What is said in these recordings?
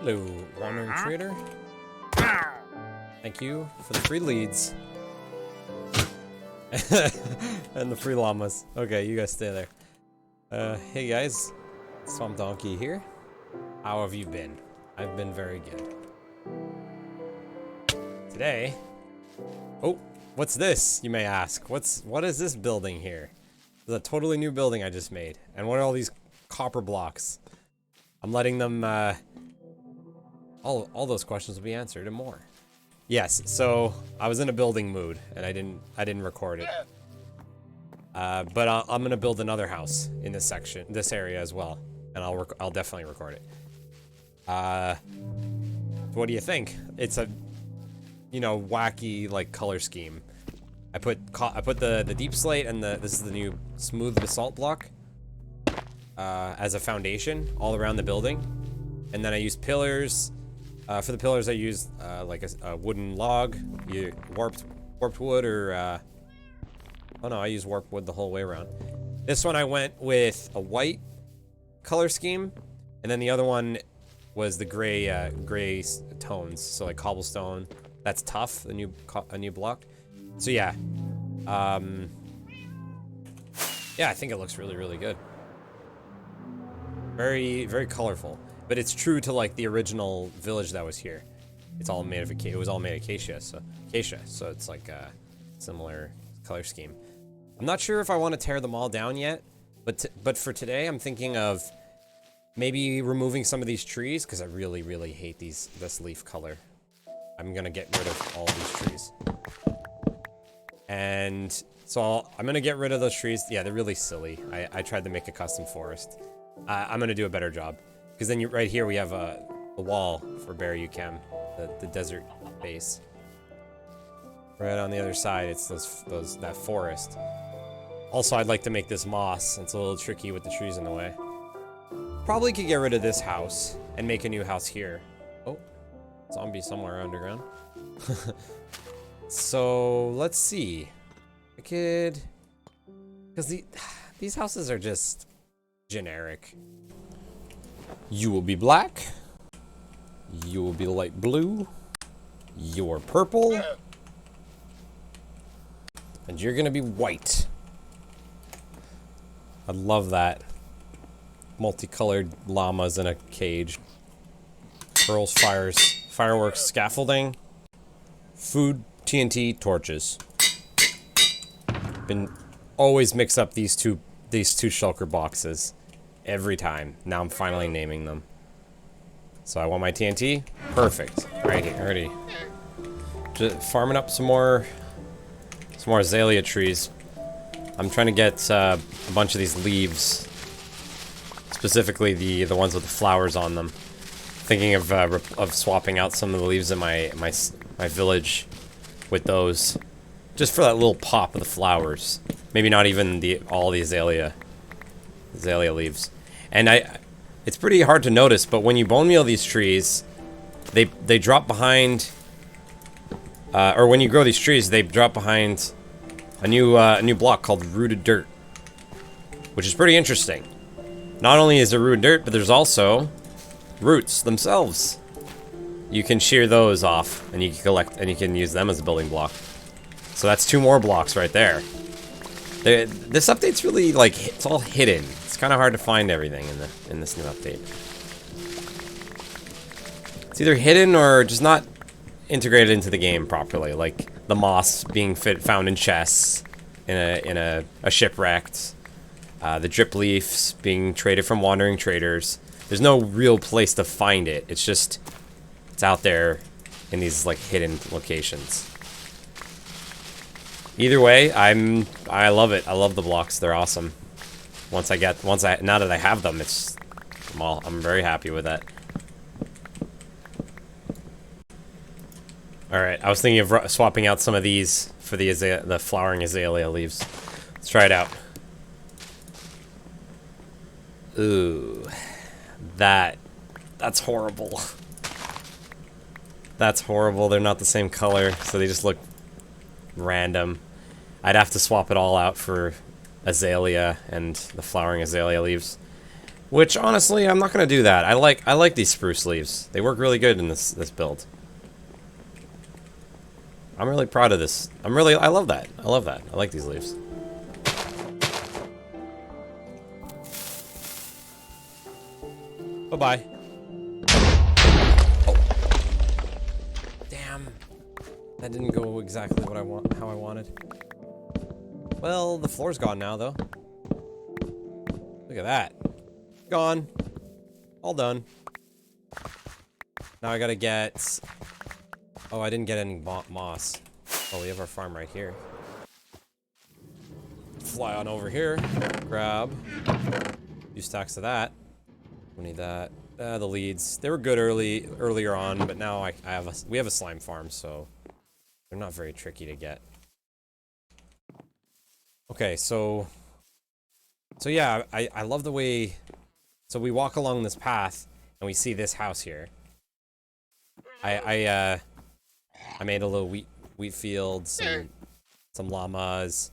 Hello, wandering trader. Thank you for the free leads. And the free llamas. Okay, you guys stay there. Hey guys, Swamp Donkey here. How have you been? I've been very good. Today... Oh, what's this, you may ask? What is this building here? It's a totally new building I just made. And what are all these copper blocks? I'm letting them, all those questions will be answered and more. Yes, so I was in a building mood and I didn't record it. But I'm gonna build another house in this section, this area as well, and I'll definitely record it. What do you think? It's a, you know, wacky like color scheme. I put the deep slate and this is the new smooth basalt block as a foundation all around the building, and then I used pillars. For the pillars, I used like a wooden log, warped wood, or oh no, I used warped wood the whole way around. This one I went with a white color scheme, and then the other one was the gray tones, so like cobblestone. That's tough, a new block. So yeah, yeah, I think it looks really good. Very colorful. But it's true to like the original village that was here. It's all made of it was all made of acacia, so it's like a similar color scheme. I'm not sure if I want to tear them all down yet, but for today I'm thinking of maybe removing some of these trees because I really hate this leaf color. I'm gonna get rid of all these trees, and so I'm gonna get rid of those trees. Yeah, they're really silly. I tried to make a custom forest. I'm gonna do a better job. Because then right here we have a wall for Bear Ucam, the desert base. Right on the other side, it's that forest. Also, I'd like to make this moss. It's a little tricky with the trees in the way. Probably could get rid of this house and make a new house here. Oh, zombie somewhere underground. So let's see. I could, because these houses are just generic. You will be black. You will be light blue. You're purple. And you're gonna be white. I love that. Multicolored llamas in a cage. Pearls, fireworks, scaffolding. Food, TNT, torches. Been always mix up these two shulker boxes. Every time. Now I'm finally naming them. So I want my TNT. Perfect. Right here, already. Just farming up some more azalea trees. I'm trying to get a bunch of these leaves, specifically the ones with the flowers on them. Thinking of swapping out some of the leaves in my village with those, just for that little pop of the flowers. Maybe not even all the azalea leaves. And it's pretty hard to notice, but when you bone meal these trees, they drop behind, or when you grow these trees, they drop behind a new block called rooted dirt, which is pretty interesting. Not only is there rooted dirt, but there's also roots themselves. You can shear those off, and you can collect, and you can use them as a building block. So that's 2 more blocks right there. This update's really like, it's all hidden. It's kind of hard to find everything in this new update. It's either hidden or just not integrated into the game properly, like the moss being found in chests in a shipwrecked, the drip leaves being traded from wandering traders. There's no real place to find it. It's out there in these like hidden locations. Either way, I love it. I love the blocks. They're awesome. Now that I have them, I'm very happy with that. All right, I was thinking of swapping out some of these for the flowering azalea leaves. Let's try it out. Ooh, that's horrible. That's horrible. They're not the same color, so they just look random. I'd have to swap it all out for azalea and the flowering azalea leaves. Which honestly, I'm not gonna do that. I like these spruce leaves. They work really good in this build. I'm really proud of this. I love that. I love that. I like these leaves. Bye-bye. Oh. Damn. That didn't go exactly how I wanted. Well, the floor's gone now, though. Look at that. Gone. All done. Now I gotta get... Oh, I didn't get any moss. Oh, we have our farm right here. Fly on over here. Grab. 2 stacks of that. We need that. The leads. They were good earlier on, but now we have a slime farm, so they're not very tricky to get. Okay, so yeah, I love the way. So we walk along this path and we see this house here. I made a little wheat field, some llamas,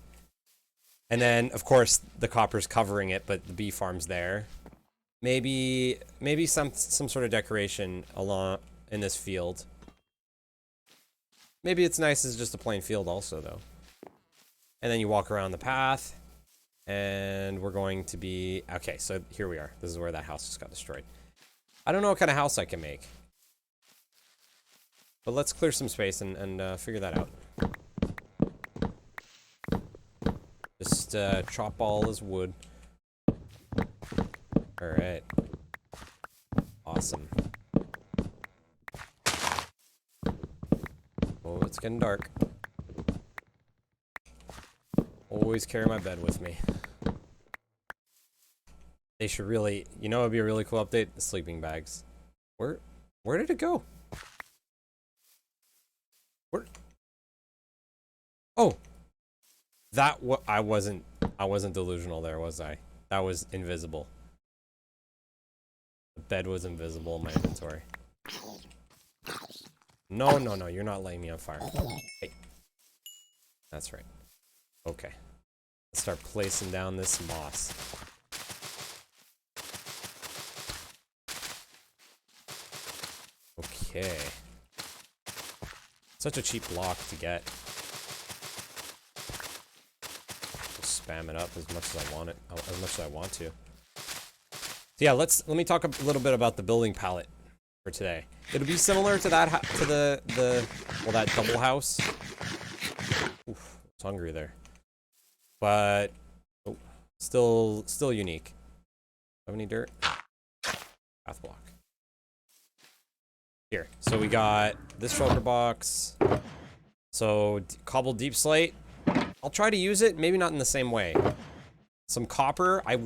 and then of course the copper's covering it, but the bee farm's there. Maybe some sort of decoration along in this field. Maybe it's nice as just a plain field also, though. And then you walk around the path, and we're going to be... Okay, so here we are. This is where that house just got destroyed. I don't know what kind of house I can make. But let's clear some space and figure that out. Just chop all this wood. Alright. Awesome. Oh, it's getting dark. Always carry my bed with me. They should really... You know what would be a really cool update? The sleeping bags. Where did it go? Where? Oh! I wasn't delusional there, was I? That was invisible. The bed was invisible in my inventory. No, you're not lighting me on fire. Hey. That's right. Okay. Let's start placing down this moss. Okay. Such a cheap block to get. Just spam it up as much as I want it, as much as I want to. So yeah, let me talk a little bit about the building palette for today. It'll be similar to that that double house. Oof, I was hungry there, but oh, still unique. Have any dirt? Path block. Here, so we got this shulker box. So cobbled deep slate. I'll try to use it, maybe not in the same way. Some copper. I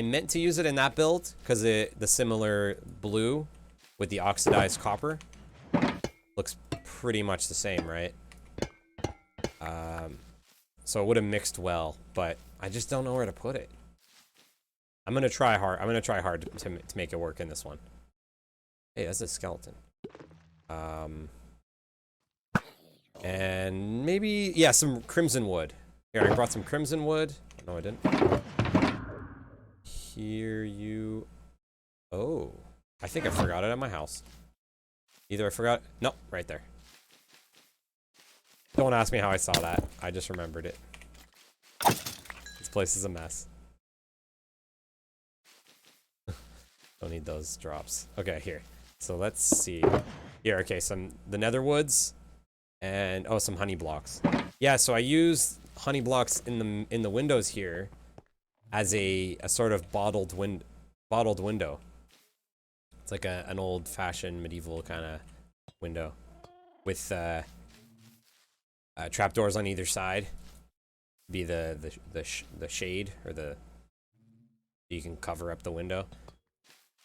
meant to use it in that build because the similar blue with the oxidized copper looks pretty much the same, right? So it would have mixed well, but I just don't know where to put it. I'm gonna try hard. I'm gonna try hard to make it work in this one. Hey, that's a skeleton. And maybe, yeah, some crimson wood. Here, I brought some crimson wood. No, I didn't. Here you... Oh. I think I forgot it at my house. Either I forgot... No, right there. Don't ask me how I saw that. I just remembered it. This place is a mess. Don't need those drops. Okay, here. So let's see. Here, okay, the nether woods. And, oh, some honey blocks. Yeah, so I use honey blocks in the windows here as a sort of bottled window. It's like an old-fashioned medieval kind of window with trapdoors on either side. Be the shade or you can cover up the window.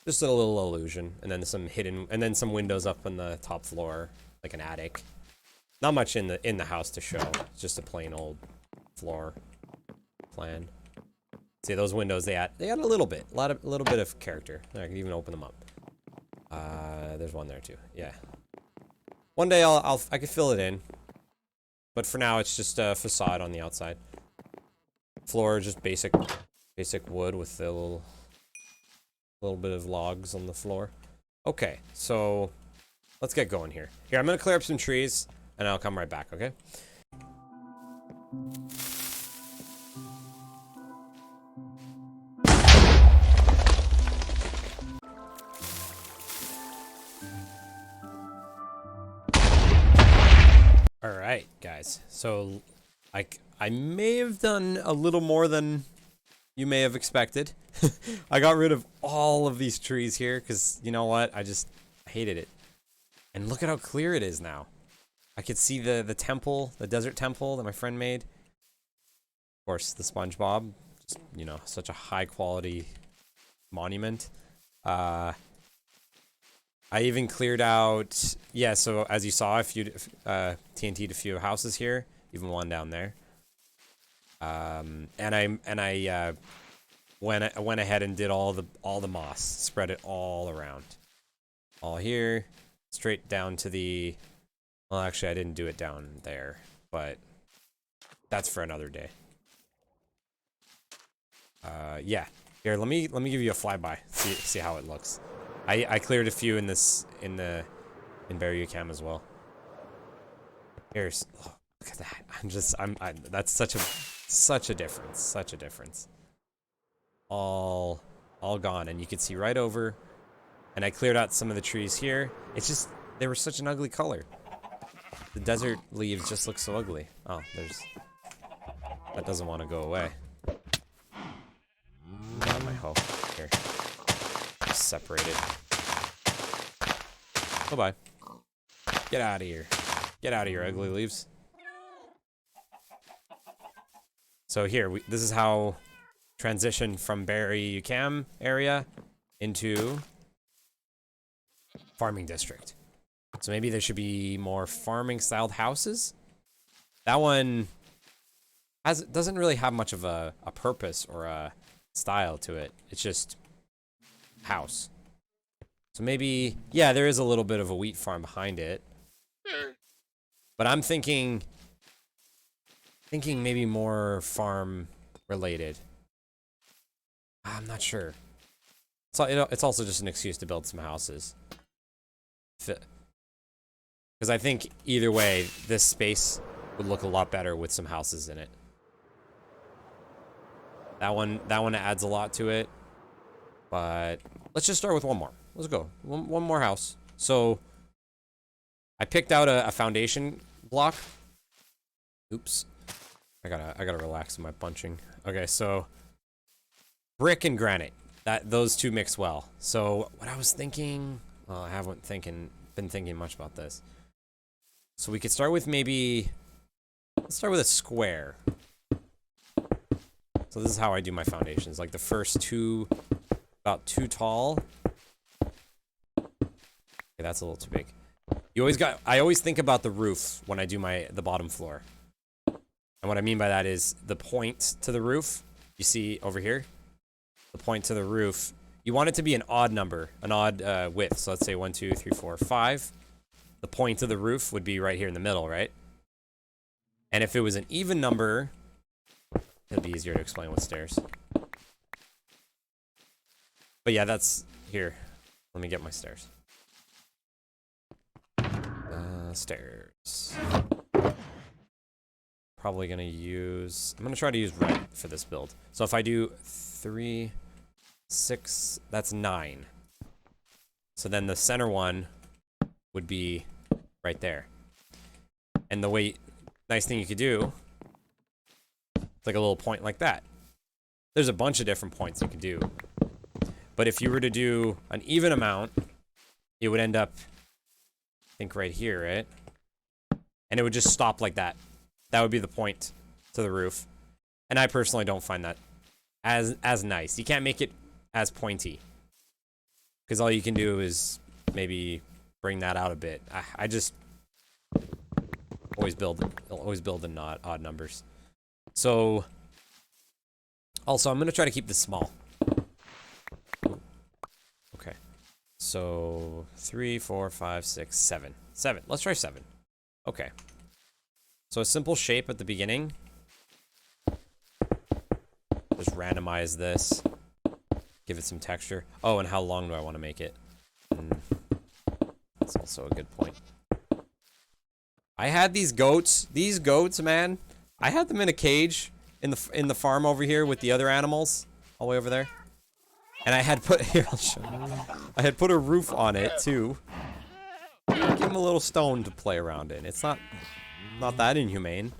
Just a little illusion, and then some windows up on the top floor, like an attic. Not much in the house to show. It's just a plain old floor plan. See those windows? They add a little bit, a little bit of character. I can even open them up. There's one there too. Yeah. One day I could fill it in, but for now it's just a facade on the outside. Floor is just basic wood with the little A little bit of logs on the floor. Okay, so let's get going here. Here, I'm gonna clear up some trees, and I'll come right back, okay? Alright, guys. So, I may have done a little more than you may have expected. I got rid of all of these trees here, because, you know what? I just hated it. And look at how clear it is now. I could see the temple, the desert temple that my friend made. Of course, the SpongeBob. Just, you know, such a high-quality monument. I even cleared out, yeah, so as you saw, TNT'd a few houses here, even one down there. And I went ahead and did all the moss, spread it all around. All here, straight down to the, well, actually I didn't do it down there, but that's for another day. Yeah. Here, let me give you a flyby, see how it looks. I cleared a few in Barrier Cam as well. Here's, oh, look at that. That's such a difference. All gone, and you can see right over. And I cleared out some of the trees here. It's just, they were such an ugly color. The desert leaves just look so ugly. Oh, that doesn't want to go away. Got my hoe here. Separated. Bye-bye. Get out of here. Get out of here, ugly leaves. So here, this is how transition from Barry UCAM area into farming district. So maybe there should be more farming styled houses. That one doesn't really have much of a purpose or a style to it. It's just house. So maybe, yeah, there is a little bit of a wheat farm behind it. But I'm thinking maybe more farm related. I'm not sure. So it's also just an excuse to build some houses. Because I think either way, this space would look a lot better with some houses in it. That one adds a lot to it. But let's just start with one more. Let's go. One more house. So I picked out a foundation block. Oops. I gotta relax in my punching. Okay, so brick and granite. Those two mix well. So what I was thinking, well, I haven't been thinking much about this. So we could start with let's start with a square. So this is how I do my foundations. Like the first two, about 2 tall. Okay, that's a little too big. I always think about the roof when I do the bottom floor. And what I mean by that is the point to the roof. You see over here? The point to the roof. You want it to be an odd number, an odd width. So let's say 1, 2, 3, 4, 5. The point to the roof would be right here in the middle, right? And if it was an even number, it'll be easier to explain with stairs. But yeah, that's here. Let me get my stairs. Stairs. Probably gonna I'm gonna try to use red for this build. So if I do 3, 6, that's 9. So then the center one would be right there. And the nice thing you could do, it's like a little point like that. There's a bunch of different points you could do. But if you were to do an even amount, it would end up, I think right here, right? And it would just stop like that. That would be the point to the roof. And I personally don't find that as nice. You can't make it as pointy. Because all you can do is maybe bring that out a bit. I just always build in odd numbers. So also I'm gonna try to keep this small. Okay. So 3, 4, 5, 6, 7. 7. Let's try 7. Okay. So a simple shape at the beginning. Just randomize this. Give it some texture. Oh, and how long do I want to make it? That's also a good point. I had these goats. These goats, man. I had them in a cage in the farm over here with the other animals, all the way over there. And I had put here. I'll show you. I had put a roof on it too. Give them a little stone to play around in. It's not that inhumane,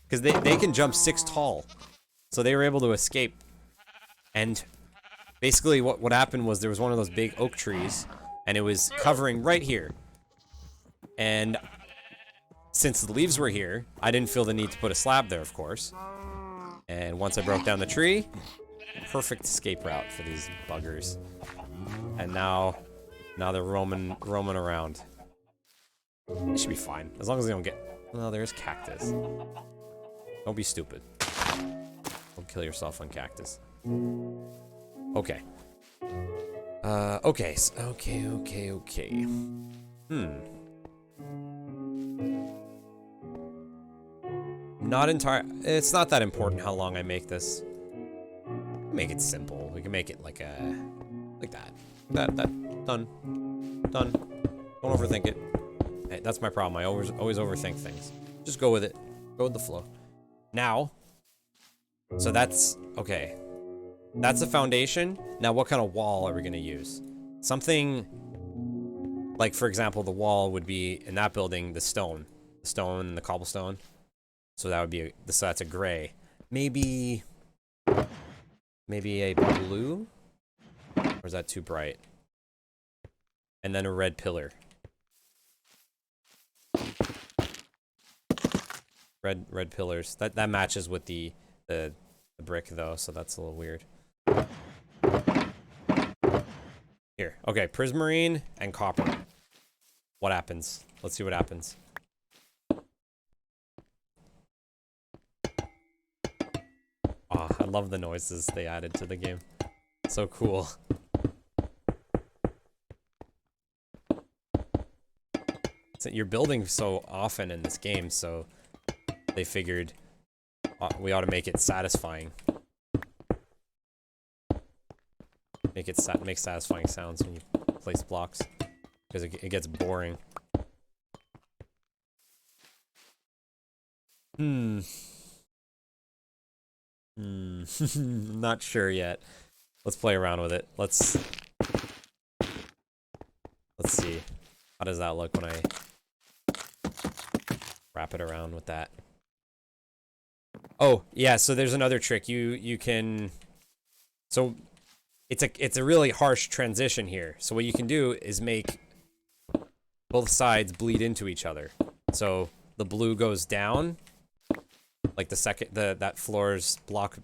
because they can jump 6 tall, so they were able to escape. And basically, what happened was there was one of those big oak trees, and it was covering right here. And since the leaves were here, I didn't feel the need to put a slab there, of course. And once I broke down the tree, perfect escape route for these buggers. And now they're roaming around. It should be fine, as long as they don't get... Well, there's cactus. Don't be stupid. Don't kill yourself on cactus. Okay. Okay. It's not that important how long I make this. Make it simple. We can make it like that. Done. Don't overthink it. Hey, that's my problem. I always overthink things. Just go with it. Go with the flow. Now, so that's okay. That's the foundation. Now, what kind of wall are we gonna use? Something like, for example, the wall would be in that building, the stone and the cobblestone. So that would be so that's a gray. Maybe a blue, or is that too bright? And then a red pillar. Red pillars. That matches with the brick though, so that's a little weird. Here. Okay, prismarine and copper. What happens? Let's see what happens. Oh, I love the noises they added to the game. So cool. So you're building so often in this game, so they figured we ought to make it satisfying. Make satisfying sounds when you place blocks, because it gets boring. Not sure yet. Let's play around with it. Let's see. How does that look when I wrap it around with that? Oh, yeah, so there's another trick. You can... So, it's a really harsh transition here. So what you can do is make both sides bleed into each other. So, the blue goes down. Like that floor's block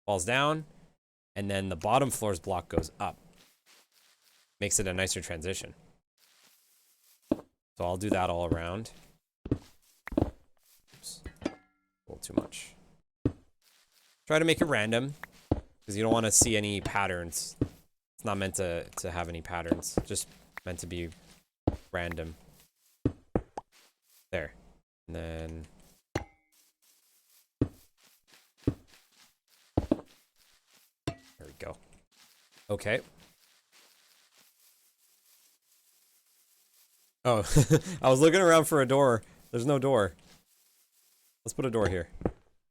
falls down. And then the bottom floor's block goes up. Makes it a nicer transition. So I'll do that all around. Oops. A little too much. Try to make it random, because you don't want to see any patterns. It's not meant to have any patterns. Just meant to be random. There. And then... There we go. Okay. Oh, I was looking around for a door. There's no door. Let's put a door here.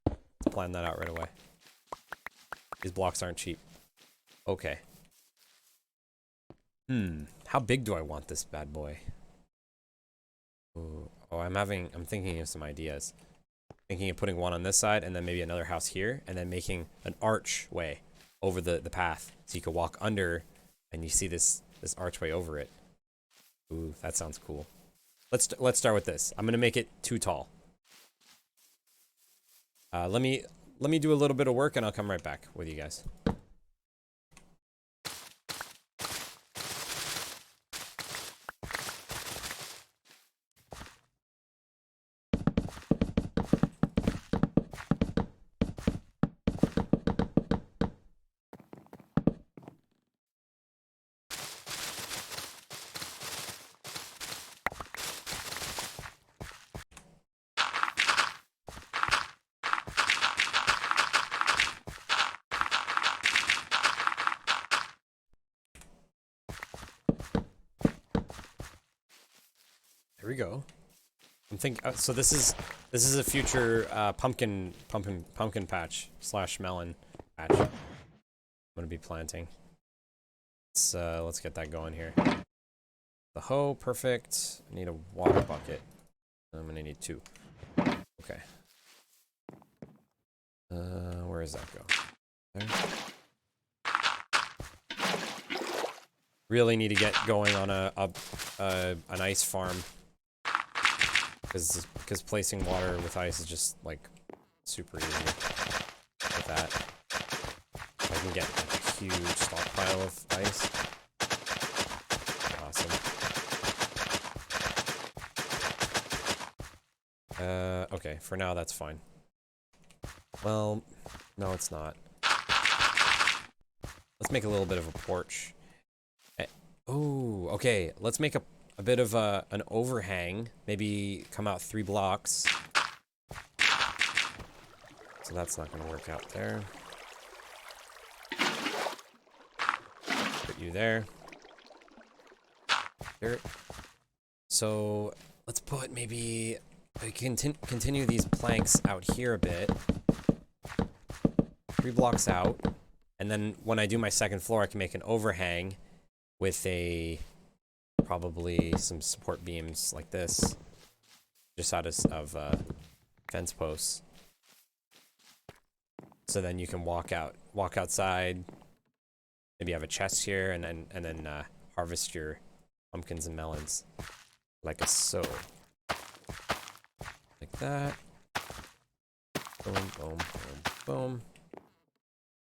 Let's plan that out right away. These blocks aren't cheap. Okay. How big do I want this bad boy? Ooh. Oh, I'm thinking of some ideas. Thinking of putting one on this side, and then maybe another house here, and then making an archway over the path, so you could walk under, and you see this archway over it. Ooh, that sounds cool. Let's start with this. I'm gonna make it too tall. Let me do a little bit of work, and I'll come right back with you guys. Here we go. I'm thinking. So this is a future pumpkin patch / melon patch. I'm gonna be planting. Let's get that going here. The hoe, perfect. I need a water bucket. I'm gonna need 2. Okay. Where does that go? There. Really need to get going on an ice farm, because placing water with ice is just like super easy with that. I can get a huge stockpile of ice. Awesome. Okay, for now that's fine. Well, no, it's not. Let's make a little bit of a porch. Oh, okay. Let's make a bit of an overhang. Maybe come out 3 blocks. So that's not going to work out there. Put you there. Dirt. So let's put maybe continue these planks out here a bit. 3 blocks out. And then when I do my second floor, I can make an overhang with probably some support beams like this, just out of fence posts. So then you can walk outside. Maybe have a chest here, and then harvest your pumpkins and melons, like so. Like that. Boom, boom, boom, boom.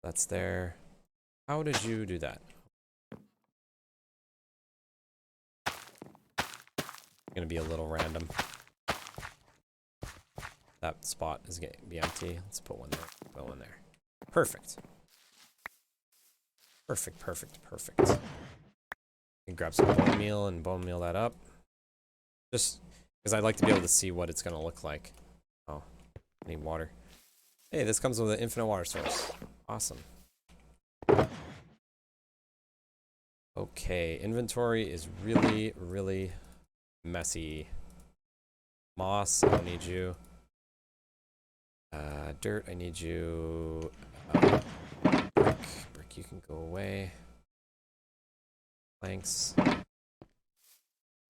That's there. How did you do that? Gonna be a little random. That spot is gonna be empty. Let's put one there. Put one there. Perfect. Perfect, perfect, perfect. You can grab some bone meal and bone meal that up. Just because I'd like to be able to see what it's gonna look like. Oh, I need water. Hey, this comes with an infinite water source. Awesome. Okay, inventory is really, really messy. Moss, I don't need you. Dirt, I need you. Brick, you can go away. Planks.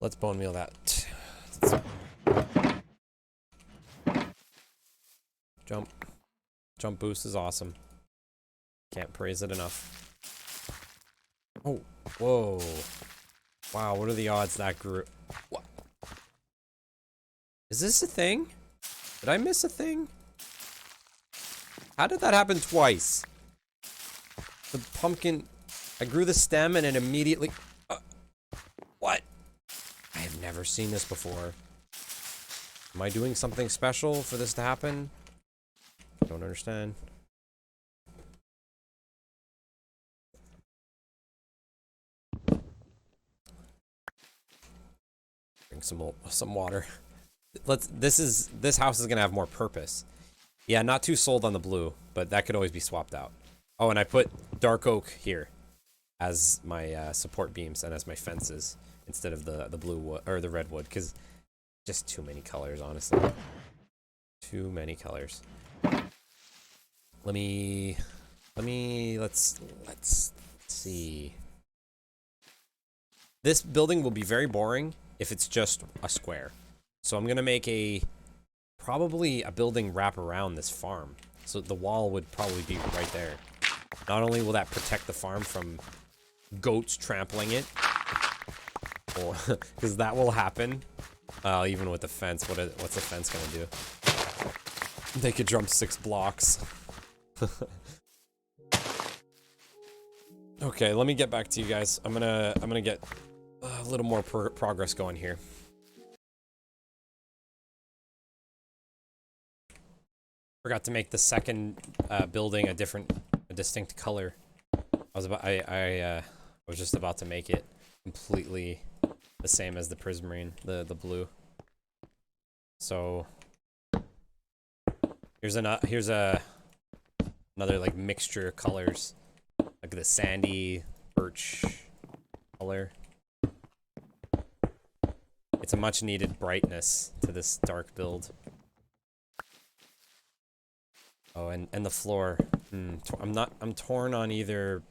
Let's bone meal that. Jump boost is awesome. Can't praise it enough. Oh, whoa. Wow, what are the odds that grew? What? Is this a thing? Did I miss a thing? How did that happen twice? The pumpkin... I grew the stem and it immediately... what? I have never seen this before. Am I doing something special for this to happen? I don't understand. Drink some water. This house is gonna have more purpose. Yeah, not too sold on the blue, but that could always be swapped out. Oh, and I put dark oak here as my support beams and as my fences instead of the blue wood or the red wood, because just too many colors, honestly. Too many colors. Let's see. This building will be very boring if it's just a square. So I'm gonna make probably a building wrap around this farm. So the wall would probably be right there. Not only will that protect the farm from goats trampling it, because that will happen. Even with the fence, what's the fence gonna do? They could jump 6 blocks. Okay, let me get back to you guys. I'm gonna get a little more progress going here. Forgot to make the second building a distinct color. I was just about to make it completely the same as the prismarine, the blue. So here's another like mixture of colors, like the sandy birch color. It's a much needed brightness to this dark build. Oh, and the floor. I'm torn on either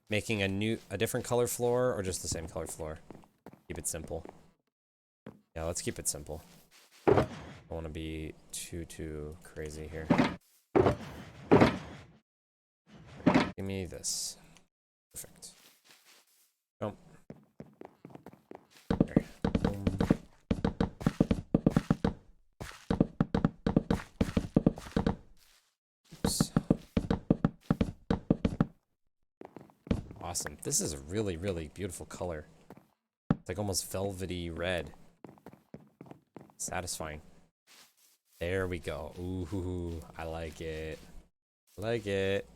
making a different color floor or just the same color floor. Keep it simple. Yeah, let's keep it simple. I don't want to be too crazy here. Give me this. Perfect. Jump. There. Boom. Oops. Awesome. This is a really, really beautiful color. It's like almost velvety red. Satisfying. There we go. Ooh, I like it. I like it.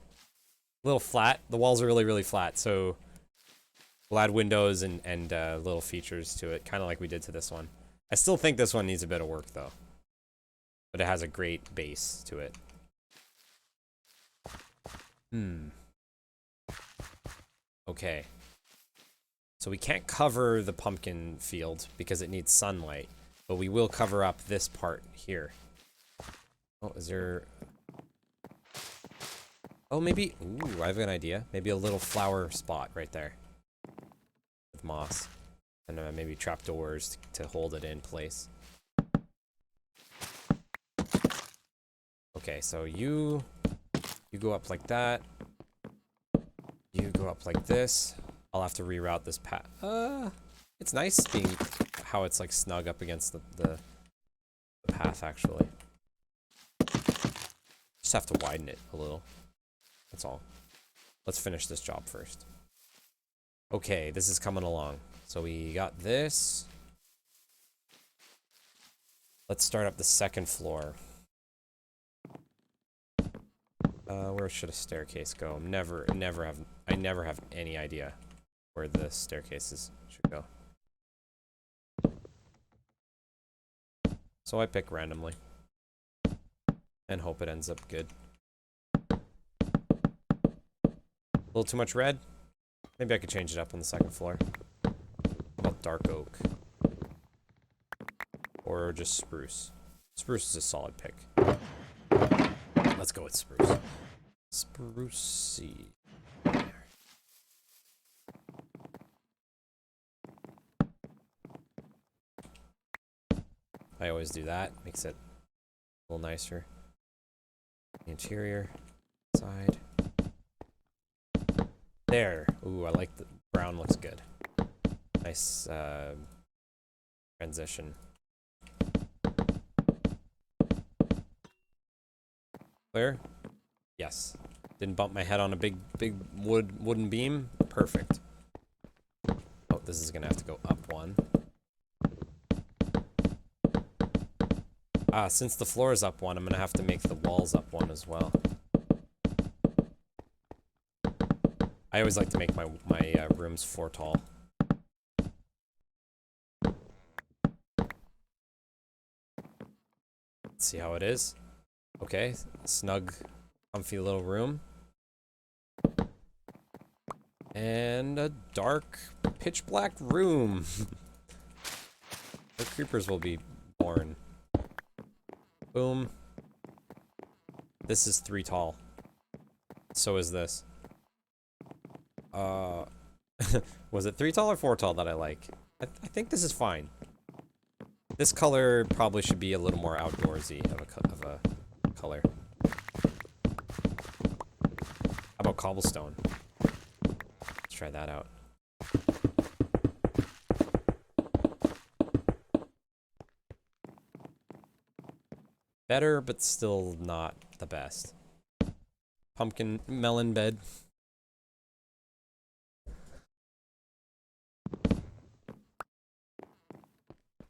A little flat. The walls are really, really flat, so we'll add windows and little features to it, kind of like we did to this one. I still think this one needs a bit of work, though. But it has a great base to it. Okay. So we can't cover the pumpkin field because it needs sunlight, but we will cover up this part here. Oh, is there... Oh, maybe... Ooh, I have an idea. Maybe a little flower spot right there. With moss. And maybe trapdoors to hold it in place. Okay, so you go up like that. You go up like this. I'll have to reroute this path. It's nice being how it's like snug up against the path, actually. Just have to widen it a little. That's all. Let's finish this job first. Okay, this is coming along. So we got this. Let's start up the second floor. Where should a staircase go? I never have any idea where the staircases should go. So I pick randomly. And hope it ends up good. A little too much red? Maybe I could change it up on the second floor. How about dark oak? Or just spruce? Spruce is a solid pick. Let's go with spruce. Sprucey. I always do that. Makes it a little nicer. Interior. Side. There. Ooh, I like the brown. Looks good. Nice transition. Clear? Yes. Didn't bump my head on a big wooden beam. Perfect. Oh, this is gonna have to go up one. Ah, since the floor is up one, I'm gonna have to make the walls up one as well. I always like to make my rooms 4 tall. Let's see how it is. Okay, snug, comfy little room. And a dark, pitch black room. The creepers will be born. Boom. This is 3 tall. So is this. Was it 3 tall or 4 tall that I like? I think this is fine. This color probably should be a little more outdoorsy of a color. How about cobblestone? Let's try that out. Better, but still not the best. Pumpkin melon bed.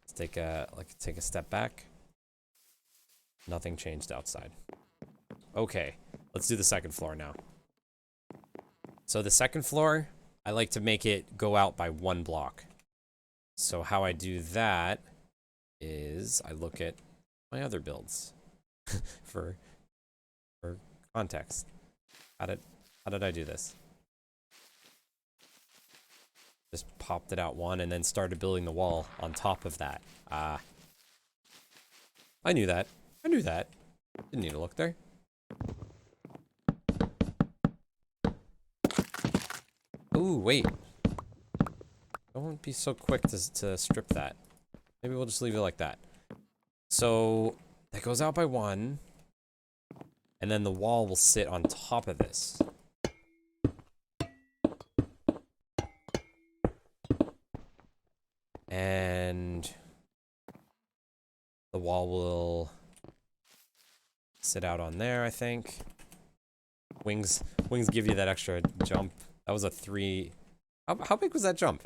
Let's take a step back. Nothing changed outside. Okay, let's do the second floor now. So the second floor, I like to make it go out by 1 block. So how I do that is I look at my other builds for context. How did I do this? Just popped it out one and then started building the wall on top of that. I knew that. I knew that. Didn't need to look there. Ooh, wait. Don't be so quick to strip that. Maybe we'll just leave it like that. So, that goes out by one. And then the wall will sit on top of this. And the wall will sit out on there, I think. Wings give you that extra jump. That was a 3. How big was that jump?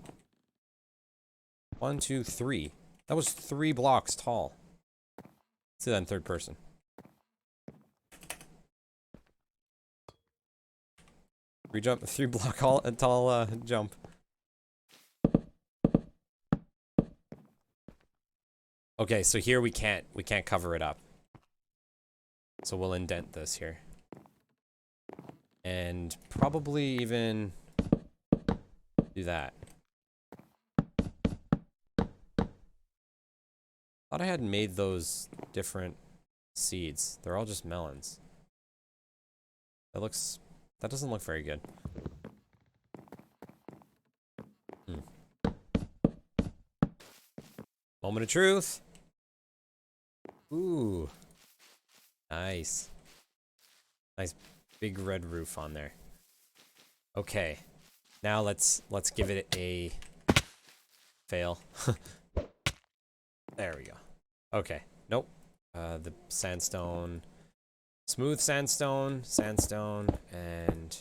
1, 2, 3. That was 3 blocks tall. Let's do that in third person. Three block tall jump. Okay, so here we can't cover it up. So we'll indent this here. And probably even do that. Thought I had made those different seeds. They're all just melons. That doesn't look very good. Moment of truth. Ooh. Nice. Nice big red roof on there. Okay. Now let's give it a fail. There we go. Okay. Nope. The sandstone. Smooth sandstone, and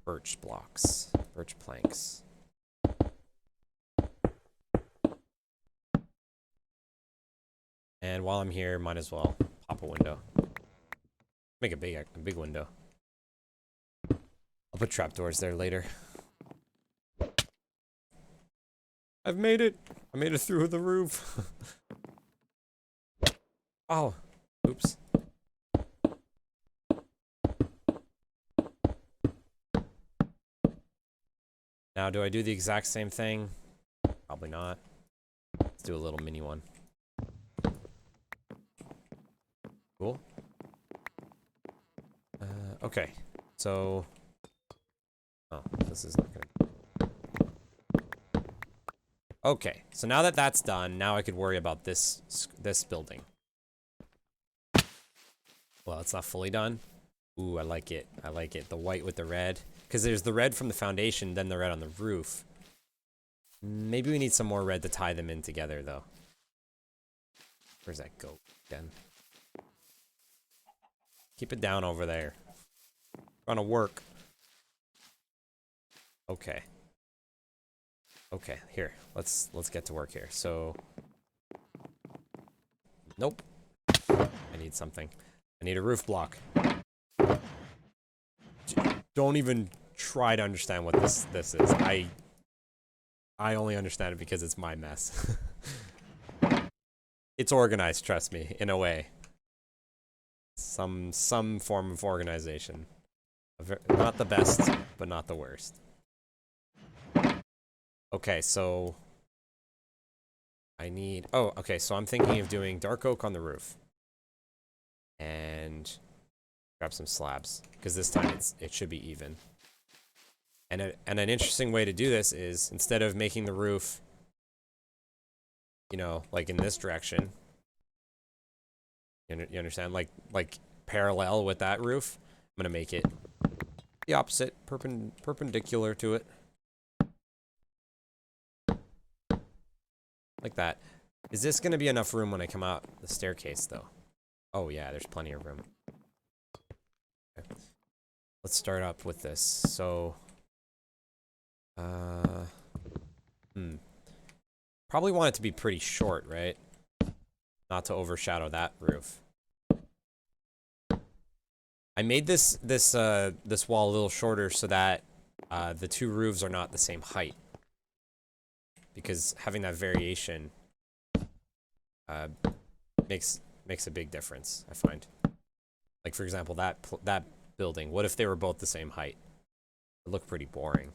birch blocks. Birch planks. And while I'm here, might as well pop a window. Make a big window. I'll put trapdoors there later. I've made it! I made it through the roof. Oh, oops. Now, do I do the exact same thing? Probably not. Let's do a little mini one. Cool. Okay, so... Oh, this is not gonna... Okay, so now that that's done, now I could worry about this building. Well, it's not fully done. Ooh, I like it. I like it. The white with the red. Because there's the red from the foundation, then the red on the roof. Maybe we need some more red to tie them in together, though. Where's that goat again? Keep it down over there. Trying to work. Okay. Okay, here. Let's get to work here. So... Nope. I need something. I need a roof block. Don't even try to understand what this is. I only understand it because it's my mess. It's organized, trust me, in a way. Some form of organization. Not the best, but not the worst. Okay, so I need... Oh, okay, so I'm thinking of doing dark oak on the roof. And grab some slabs, because this time it should be even. And an interesting way to do this is, instead of making the roof, you know, like in this direction, you understand? Like parallel with that roof, I'm gonna make it the opposite, perpendicular to it. Like that. Is this gonna be enough room when I come out the staircase, though? Oh yeah, there's plenty of room. Okay. Let's start up with this. So, probably want it to be pretty short, right? Not to overshadow that roof. I made this wall a little shorter so that the two roofs are not the same height. Because having that variation makes a big difference, I find. Like, for example, that building. What if they were both the same height? It looked pretty boring.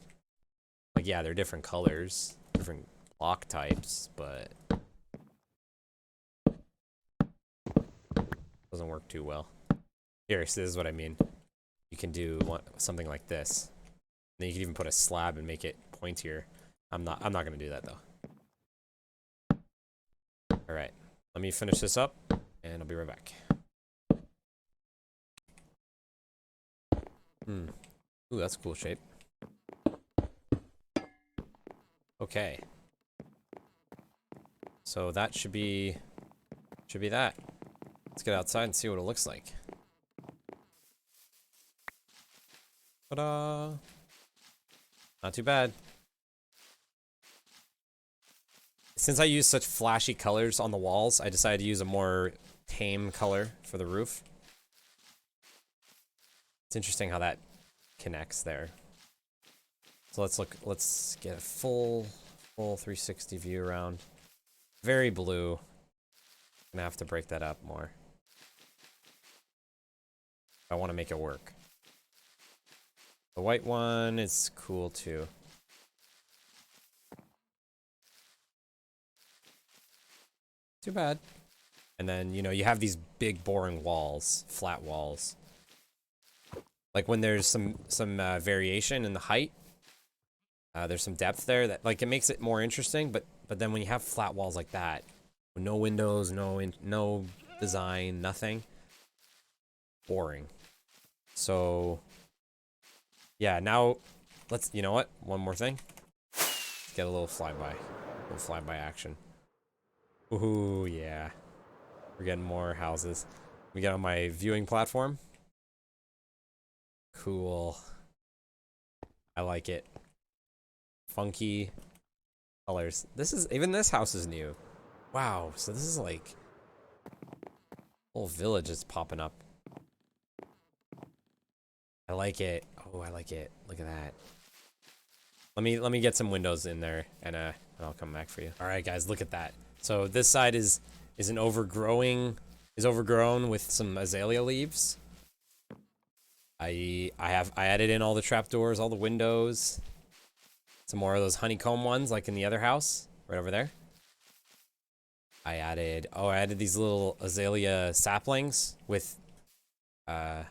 Like, yeah, they're different colors, different block types, but doesn't work too well. Here, so this is what I mean. You can do something like this. Then you can even put a slab and make it pointier. I'm not gonna do that though. All right, let me finish this up, and I'll be right back. Ooh, that's a cool shape. Okay. So that should be that. Let's get outside and see what it looks like. Ta-da! Not too bad. Since I use such flashy colors on the walls, I decided to use a more tame color for the roof. It's interesting how that connects there. So let's get a full 360 view around. Very blue. Gonna have to break that up more. I want to make it work. The white one is cool too. Too bad. And then, you know, you have these big boring walls, flat walls. Like when there's some variation in the height, there's some depth there that, like, it makes it more interesting, but then when you have flat walls like that, with no windows, no design, nothing, boring. So yeah, now let's, you know what? One more thing. Let's get a little flyby action. Ooh, yeah. We're getting more houses. We get on my viewing platform. Cool. I like it. Funky colors. Even this house is new. Wow, so this is like whole village is popping up. I like it. Oh, I like it. Look at that. Let me get some windows in there, and I'll come back for you. All right, guys, look at that. So this side is overgrown with some azalea leaves. I added in all the trapdoors, all the windows. Some more of those honeycomb ones, like in the other house, right over there. I added these little azalea saplings with the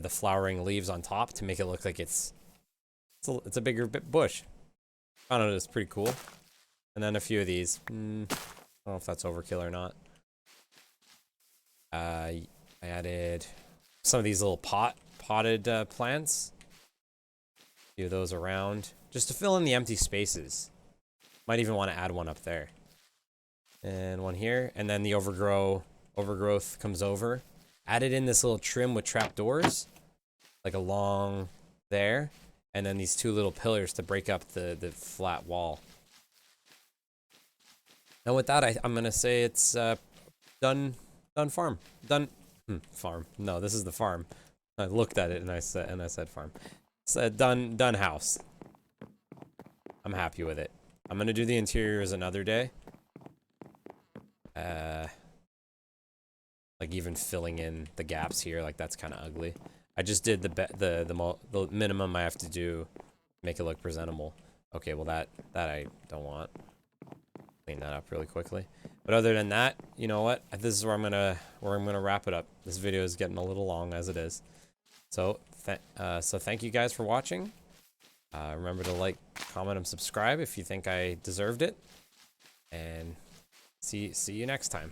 flowering leaves on top to make it look like it's a bigger bush. I don't know, it's pretty cool. And then a few of these. I don't know if that's overkill or not. I added some of these little potted plants. A few of those around, just to fill in the empty spaces. Might even want to add one up there. And one here, and then the overgrowth comes over. Added in this little trim with trapdoors, like along there, and then these two little pillars to break up the flat wall. And with that, I'm gonna say it's done farm. Done farm. No, this is the farm. I looked at it and I said farm. It's a done house. I'm happy with it. I'm gonna do the interiors another day. Like even filling in the gaps here, like that's kind of ugly. I just did the minimum I have to do to make it look presentable. Okay, well that I don't want. Clean that up really quickly. But other than that, you know what? This is where I'm gonna wrap it up. This video is getting a little long as it is. So thank you guys for watching. Remember to like, comment, and subscribe if you think I deserved it. And see you next time.